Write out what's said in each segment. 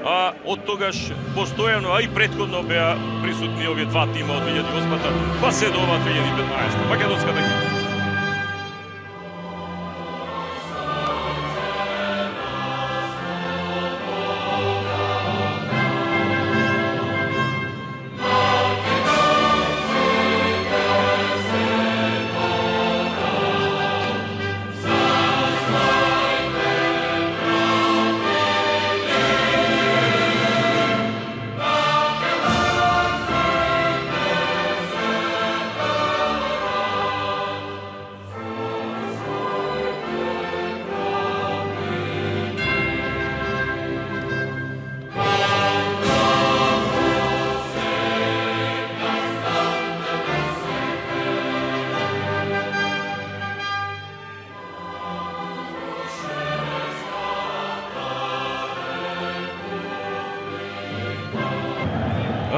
а од тогаш постојано, а и претходно беа присутни овие два тима од 2008-та, па се до ова 2015-та. Македонската екипа.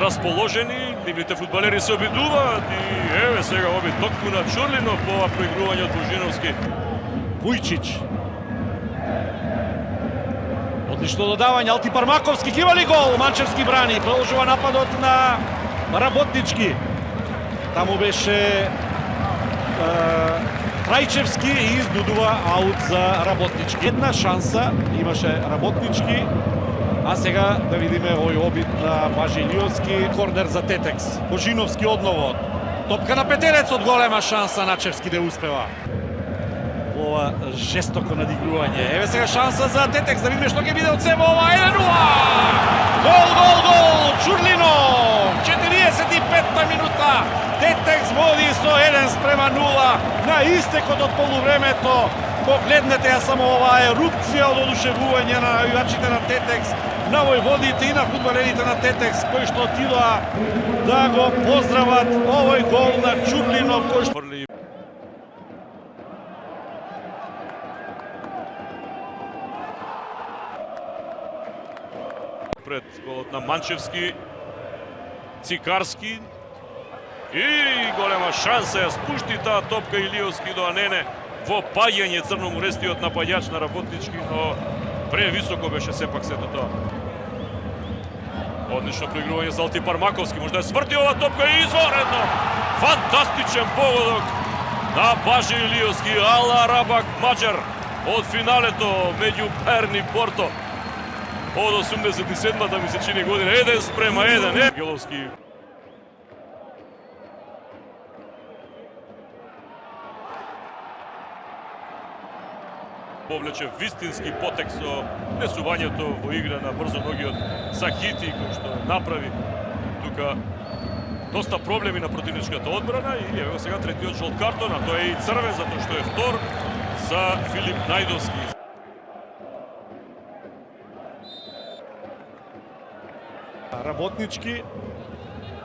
Расположени, нивните фудбалери се обидуваат и еве сега обид токму на Чурлинов по ова проигрување од Божиновски. Вујчич. Одлично додавање, Алтипар Маковски ги има ли гол? Манчевски брани, продолжува нападот на Работнички. Таму беше Трајчевски и изнудува аут за Работнички. Една шанса имаше Работнички. А сега да видиме овој обид на Бажи-Илиовски. Корнер за Тетекс. Божиновски одново. Топка на петерецот, голема шанса Начевски да успева. Ова жестоко надигрување. Еве сега шанса за Тетекс, да видиме што ќе биде од себе ова. 1-0! Гол! Чурлинов! 45-та минута. Тетекс води со 1-0 на истекот од полувремето. Погледнете ја само оваа ерупција од одушевување на навивачите на Тетекс, на војводите и на фудбалерите на Тетекс, кои што отидоа да го поздрават овој гол на Чурлинов, кој што пред голот на Манчевски, Цикарски и голема шанса ја спушти таа топка Илиовски до Анене во паѓање црноморестиот напаѓач на Работнички, но превисоко беше сепак сето тоа. Одлично проигрување за Алтипар Маковски, може да ја сврти ова топка и изворедно. Фантастичен погодок на Бажи-Илиовски, Ала Рабак Маџар од финалето меѓу Перн и Порто од 87-та ми се чини година, 1-1. Геловски повлече вистински потек со внесувањето во игра на брзо ногиот Сахити, кој што направи тука доста проблеми на противничката одбрана и ево сега третиот жолт картон, а тоа е и црвен затоа што е втор за Филип Најдовски. Работнички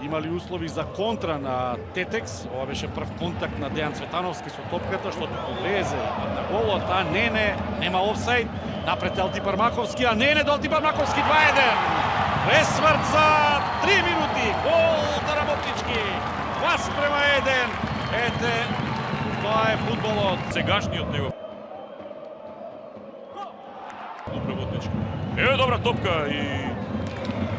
имали услови за контра на Тетекс. Ова беше прв контакт на Дејан Цветановски со топката, што туку влезе на голот, а Нене нема офсайд. Напред Алтипар Маковски, а Нене до Алтипар Маковски 2-1. Пресврт за 3 минути. Гол за Работнички. 2-1. Ете, тоа е фудбалот. Сегашниот него. Работнички. Еве добра топка и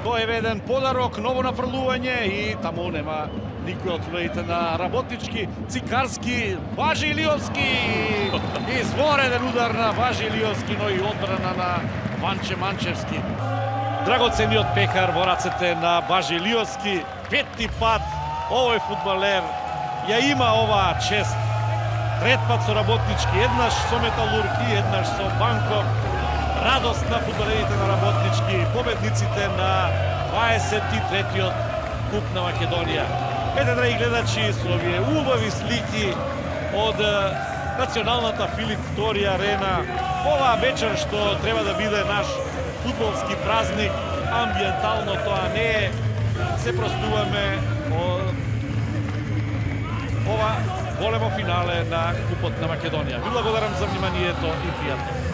Тоа е еден подарок, ново нафрлување и таму нема никој од фудбалерите на Работнички. Цикарски, Бажи-Илиовски, извореден удар на Бажи-Илиовски, но и одбрана на Ванче Манчевски. Драгоцениот пекар во рацете на Бажи-Илиовски. Петти пат овој фудбалер ја има оваа чест. Трет пат со Работнички, еднаш со Металург и еднаш со Банков. Радост на фудбалерите на Работнички, победниците на 23-тиот куп на Македонија. Ете, драги гледачи, со овие убави слики од националната Филип Втори арена, оваа вечер што треба да биде наш фудбалски празник, амбиентално тоа не е. Се простуваме од ова големо финале на Купот на Македонија. Ви благодарам за вниманието и пријатно.